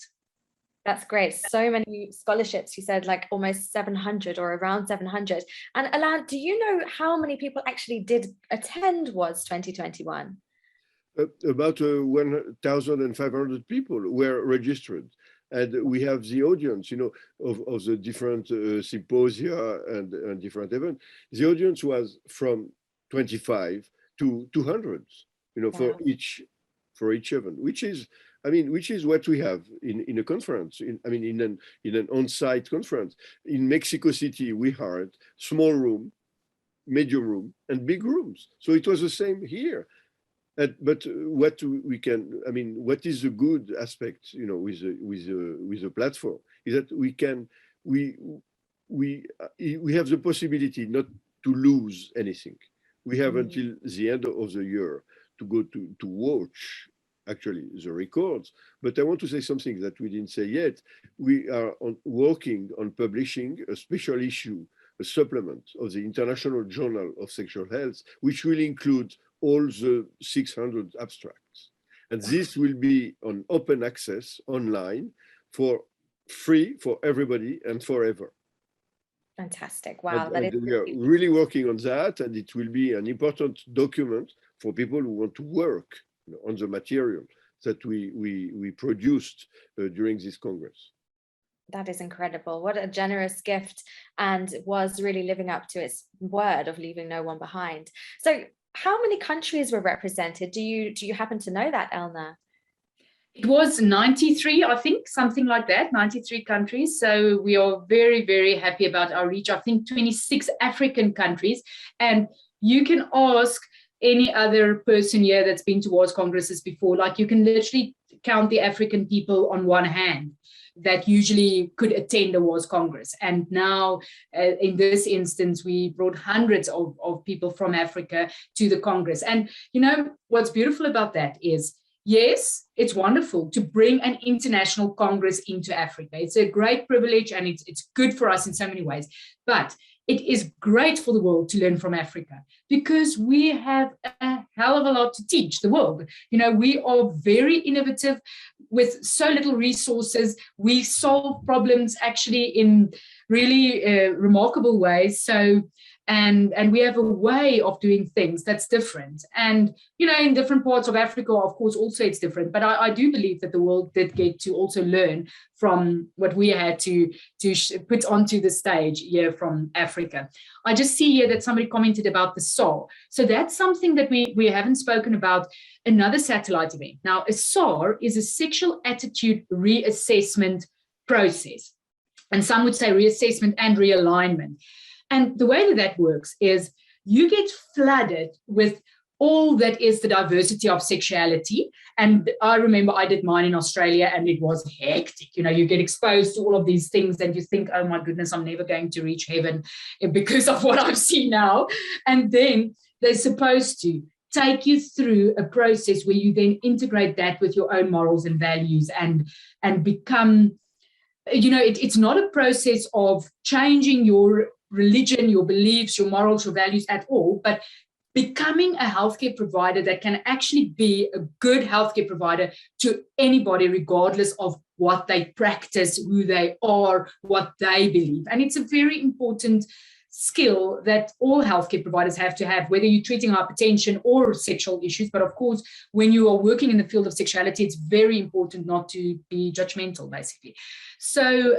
That's great. So many scholarships. You said like almost 700 or around 700. And Alain, do you know how many people actually did attend WAS 2021? About 1,500 people were registered, and we have the audience, of the different symposia and different events. The audience was from 25 to 200, wow, for each event, which is what we have in a conference. In an on-site conference in Mexico City, we had small room, medium room, and big rooms. So it was the same here. But what is the good aspect, with the platform, is that we have the possibility not to lose anything. We have until the end of the year to go to watch actually the records. But I want to say something that we didn't say yet. We are working on publishing a special issue a supplement of the International Journal of Sexual Health, which will include all the 600 abstracts. And this will be on open access online for free for everybody and forever. Fantastic. Wow. And we are really working on that, and it will be an important document for people who want to work on the material that we produced during this Congress. That is incredible. What a generous gift, and was really living up to its word of leaving no one behind. So how many countries were represented? Do you happen to know that, Elna? It was 93, I think, something like that, 93 countries. So we are very, very happy about our reach. I think 26 African countries. And you can ask any other person here that's been to WAS congresses before, like you can literally count the African people on one hand that usually could attend a WAS Congress. And now, in this instance, we brought hundreds of people from Africa to the Congress. And, you know, what's beautiful about that is, yes, it's wonderful to bring an international Congress into Africa. It's a great privilege, and it's good for us in so many ways. But it is great for the world to learn from Africa, because we have a hell of a lot to teach the world. You know, we are very innovative with so little resources. We solve problems actually in really remarkable ways. So, and we have a way of doing things that's different. And, you know, in different parts of Africa, of course, also it's different. But I do believe that the world did get to also learn from what we had to put onto the stage here from Africa. I just see here that somebody commented about the SAR. So that's something that we haven't spoken about, another satellite event. Now, a SAR is a sexual attitude reassessment process. And some would say reassessment and realignment. And the way that works is you get flooded with all that is the diversity of sexuality. And I remember I did mine in Australia, and it was hectic. You know, you get exposed to all of these things and you think, oh my goodness, I'm never going to reach heaven because of what I've seen now. And then they're supposed to take you through a process where you then integrate that with your own morals and values and become, you know, it's not a process of changing your religion, your beliefs, your morals, your values at all, but becoming a healthcare provider that can actually be a good healthcare provider to anybody, regardless of what they practice, who they are, what they believe. And it's a very important skill that all healthcare providers have to have, whether you're treating hypertension or sexual issues. But of course, when you are working in the field of sexuality, it's very important not to be judgmental, basically. So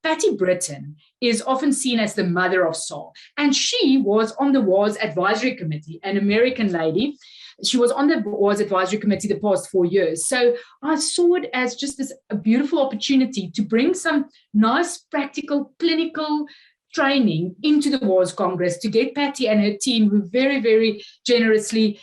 Patty Britton is often seen as the mother of SAR, and she was on the WAS Advisory Committee, an American lady. She was on the WAS Advisory Committee the past 4 years. So I saw it as just this a beautiful opportunity to bring some nice, practical, clinical training into the WAS Congress, to get Patty and her team, who very, very generously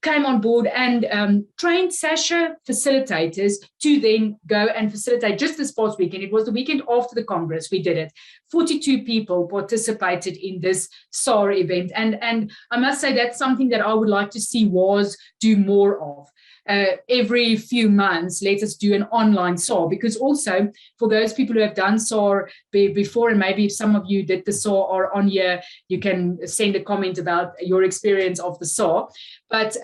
came on board and trained Sasha facilitators to then go and facilitate just this past weekend. It was the weekend after the Congress we did it. 42 people participated in this SAR event. And I must say that's something that I would like to see WAS do more of. Every few months, let us do an online SAR, because also for those people who have done SAR before, and maybe if some of you did the SAR or on here, you can send a comment about your experience of the SAR. But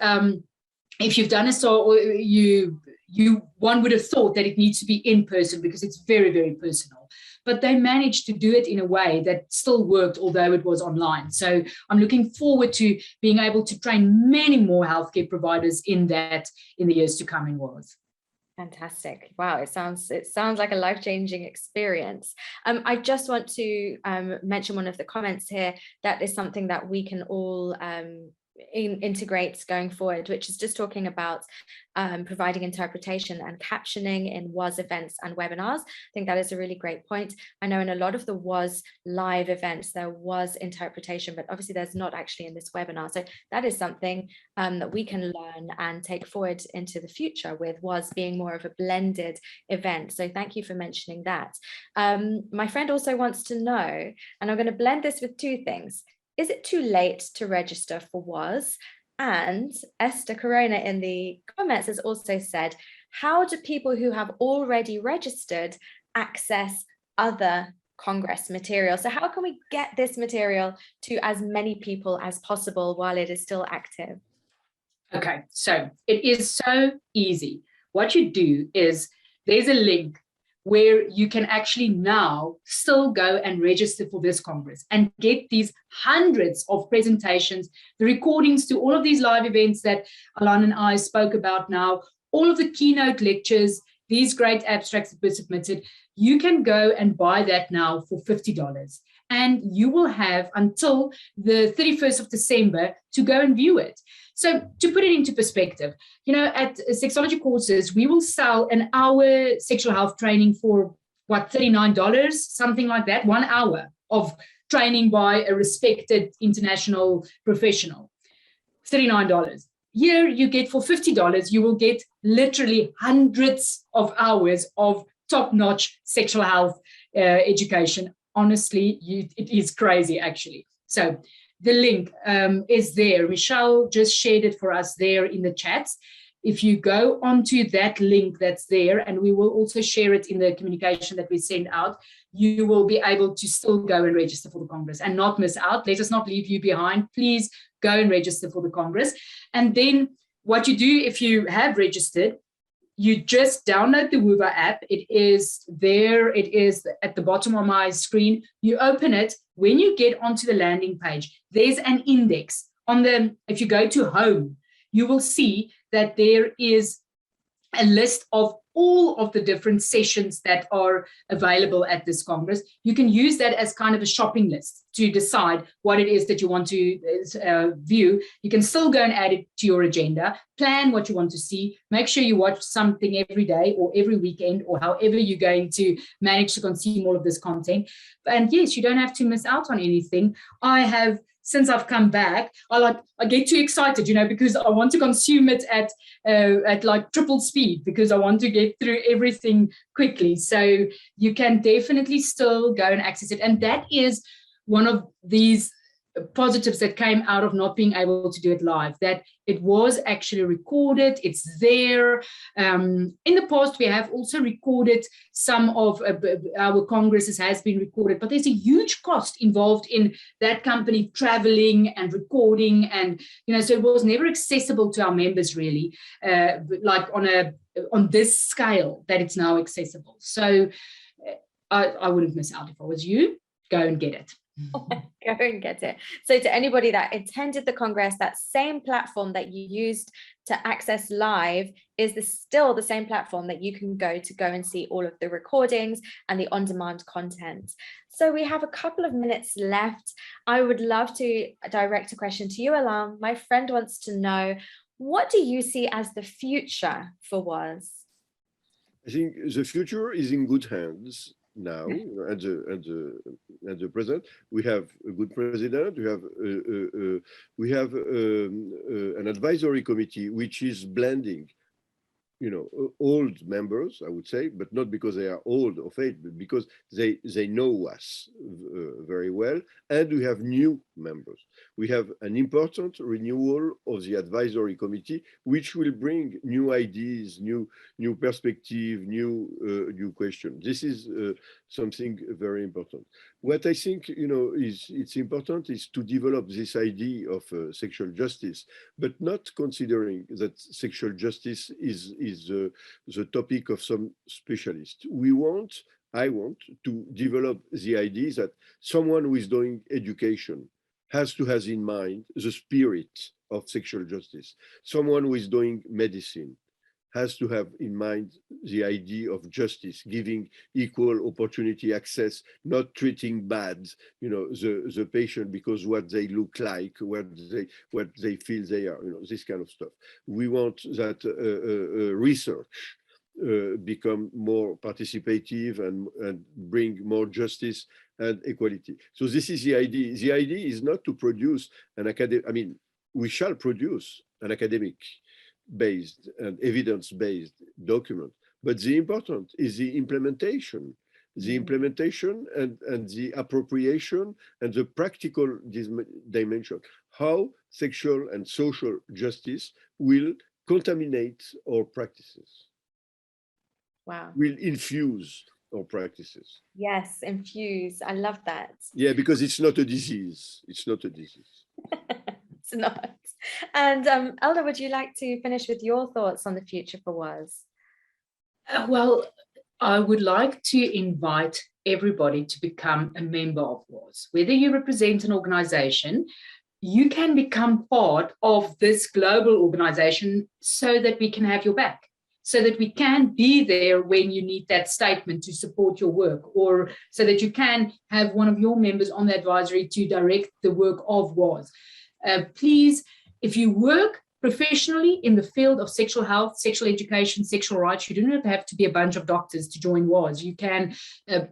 if you've done a SAR, one would have thought that it needs to be in person, because it's very, very personal. But they managed to do it in a way that still worked, although it was online. So I'm looking forward to being able to train many more healthcare providers in that in the years to come in WAS. Fantastic. Wow, it sounds like a life-changing experience. I just want to mention one of the comments here that is something that we can all integrate going forward, which is just talking about providing interpretation and captioning in WAS events and webinars. I think that is a really great point. I know in a lot of the WAS live events there was interpretation, but obviously there's not actually in this webinar. So that is something that we can learn and take forward into the future, with WAS being more of a blended event. So thank you for mentioning that. My friend also wants to know, and I'm going to blend this with two things. Is it too late to register for WAS? And Esther Corona in the comments has also said, how do people who have already registered access other Congress material. So how can we get this material to as many people as possible while it is still active? Okay, so it is so easy. What you do is there's a link where you can actually now still go and register for this Congress and get these hundreds of presentations, the recordings to all of these live events that Alan and I spoke about now, all of the keynote lectures, these great abstracts that were submitted. You can go and buy that now for $50. And you will have until the 31st of December to go and view it. So to put it into perspective, at sexology courses, we will sell an hour sexual health training for what, $39, something like that, 1 hour of training by a respected international professional, $39. Here you get for $50, you will get literally hundreds of hours of top-notch sexual health education. Honestly, it is crazy, actually. So the link is there. Michelle just shared it for us there in the chats. If you go onto that link that's there, and we will also share it in the communication that we send out, you will be able to still go and register for the Congress and not miss out. Let us not leave you behind. Please go and register for the Congress. And then what you do if you have registered, you just download the WUVA app. It is there. It is at the bottom of my screen. You open it. When you get onto the landing page, there's an index. If you go to home, you will see that there is a list of all of the different sessions that are available at this Congress. You can use that as kind of a shopping list to decide what it is that you want to view. You can still go and add it to your agenda, plan what you want to see, make sure you watch something every day or every weekend or however you're going to manage to consume all of this content. And yes, you don't have to miss out on anything. Since I've come back, I get too excited, because I want to consume it at like triple speed because I want to get through everything quickly. So you can definitely still go and access it. And that is one of these positives that came out of not being able to do it live, that it was actually recorded. It's there. In the past, we have also recorded some of our congresses has been recorded, but there's a huge cost involved in that company traveling and recording. And, so it was never accessible to our members really, like on this scale that it's now accessible. So I wouldn't miss out if I was you. Go and get it. Go and get it. So to anybody that attended the Congress, that same platform that you used to access live is still the same platform that you can go and see all of the recordings and the on-demand content. So we have a couple of minutes left. I would love to direct a question to you, Elna. My friend wants to know, what do you see as the future for WAS? I think the future is in good hands. Now, at the present, we have a good president. We have an advisory committee which is blending, old members, I would say, but not because they are old of age, but because they know us very well, and we have new members. We have an important renewal of the advisory committee, which will bring new ideas, new perspective, new questions. This is something very important. What I think it's important is to develop this idea of sexual justice, but not considering that sexual justice is the topic of some specialists. I want to develop the idea that someone who is doing education has to have in mind the spirit of sexual justice. Someone who is doing medicine has to have in mind the idea of justice, giving equal opportunity access, not treating bad, the patient because what they look like, what they feel they are, this kind of stuff. We want that research become more participative and bring more justice and equality. So this is the idea. The idea is not to produce an academic, we shall produce an academic-based and evidence-based document, but the important is the implementation. The implementation and the appropriation and the practical dimension, how sexual and social justice will contaminate our practices. Wow. Will infuse our practices. Yes, infuse. I love that. Yeah, because it's not a disease. It's not a disease. It's not. And Elna, would you like to finish with your thoughts on the future for WAS? Well, I would like to invite everybody to become a member of WAS. Whether you represent an organization, you can become part of this global organization so that we can have your back, so that we can be there when you need that statement to support your work, or so that you can have one of your members on the advisory to direct the work of WAS. Please, if you work professionally in the field of sexual health, sexual education, sexual rights, you do not have to be a bunch of doctors to join WAS. You can,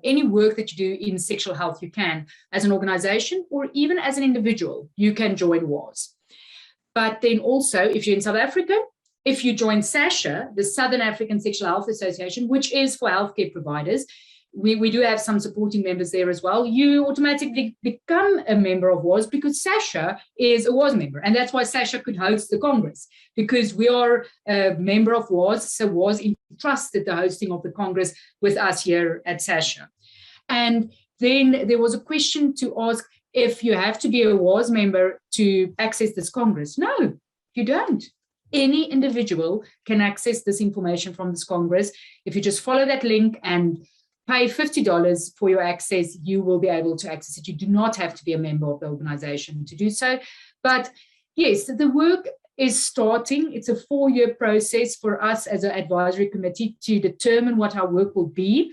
any work that you do in sexual health, you can, as an organization or even as an individual, you can join WAS. But then also, if you're in South Africa, if you join SASHA, the Southern African Sexual Health Association, which is for healthcare providers, we do have some supporting members there as well. You automatically become a member of WAS because SASHA is a WAS member. And that's why SASHA could host the Congress, because we are a member of WAS. So WAS entrusted the hosting of the Congress with us here at SASHA. And then there was a question to ask if you have to be a WAS member to access this Congress. No, you don't. Any individual can access this information from this Congress. If you just follow that link and pay $50 for your access, you will be able to access it. You do not have to be a member of the organization to do so. But yes, the work is starting. It's a 4-year process for us as an advisory committee to determine what our work will be.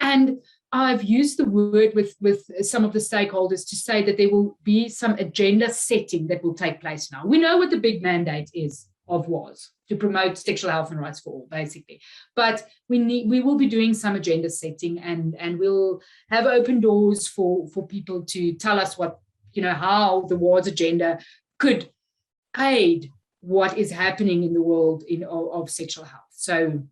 And I've used the word with some of the stakeholders to say that there will be some agenda setting that will take place now. We know what the big mandate is of WAS, to promote sexual health and rights for all, basically. But we will be doing some agenda setting, and we'll have open doors for people to tell us what, how the WAS agenda could aid what is happening in the world of sexual health. So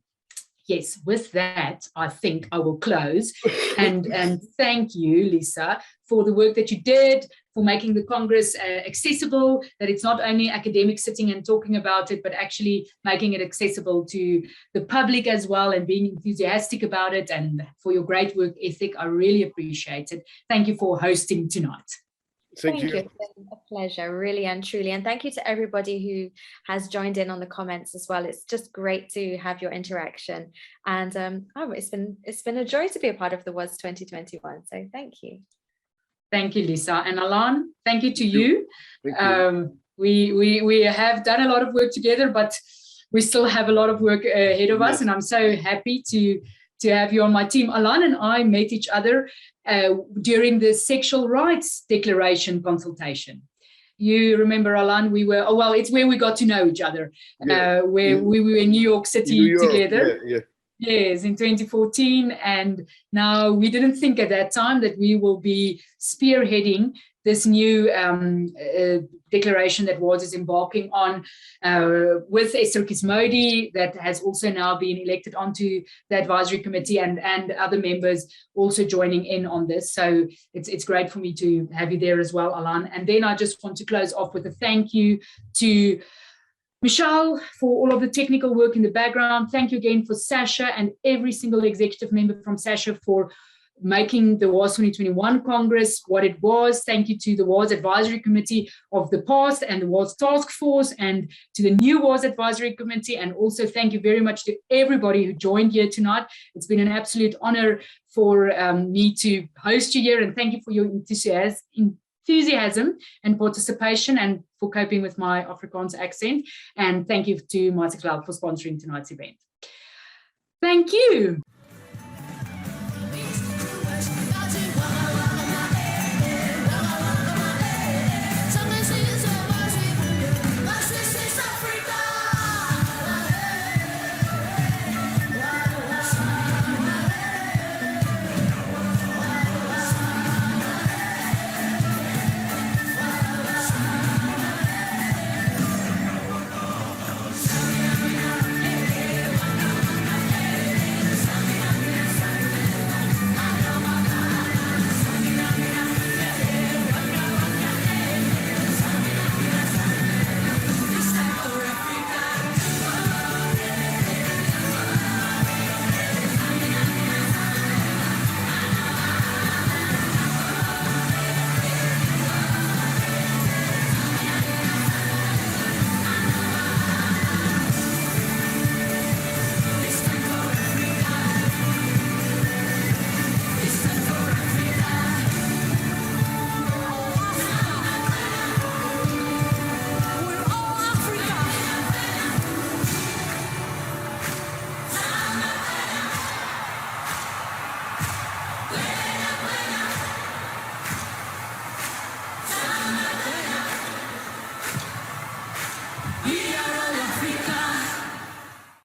yes, with that, I think I will close and thank you, Lisa, for the work that you did, for making the Congress accessible, that it's not only academics sitting and talking about it, but actually making it accessible to the public as well and being enthusiastic about it, and for your great work ethic. I really appreciate it. Thank you for hosting tonight. Thank you. It's been a pleasure, really and truly. And thank you to everybody who has joined in on the comments as well. It's just great to have your interaction. And it's been a joy to be a part of the WAS 2021. So thank you. Thank you, Lisa. And Alan, thank you to you. Thank you. We have done a lot of work together, but we still have a lot of work ahead of us. And I'm so happy to have you on my team. Alan and I met each other during the Sexual Rights Declaration consultation. You remember, Alan, it's where we got to know each other, we were in New York City together. Yeah. Yes, in 2014. And now we didn't think at that time that we will be spearheading this new declaration that WAS is embarking on with Esther Kismodi, that has also now been elected onto the advisory committee, and other members also joining in on this. So it's great for me to have you there as well, Alan. And then I just want to close off with a thank you to Michelle for all of the technical work in the background. Thank you again for SASHA and every single executive member from SASHA for making the WAS 2021 Congress what it was. Thank you to the WAS Advisory Committee of the past and the WAS Task Force, and to the new WAS Advisory Committee. And also thank you very much to everybody who joined here tonight. It's been an absolute honor for me to host you here, and thank you for your enthusiasm and participation, and for coping with my Afrikaans accent. And thank you to My Sexual Health for sponsoring tonight's event. Thank you.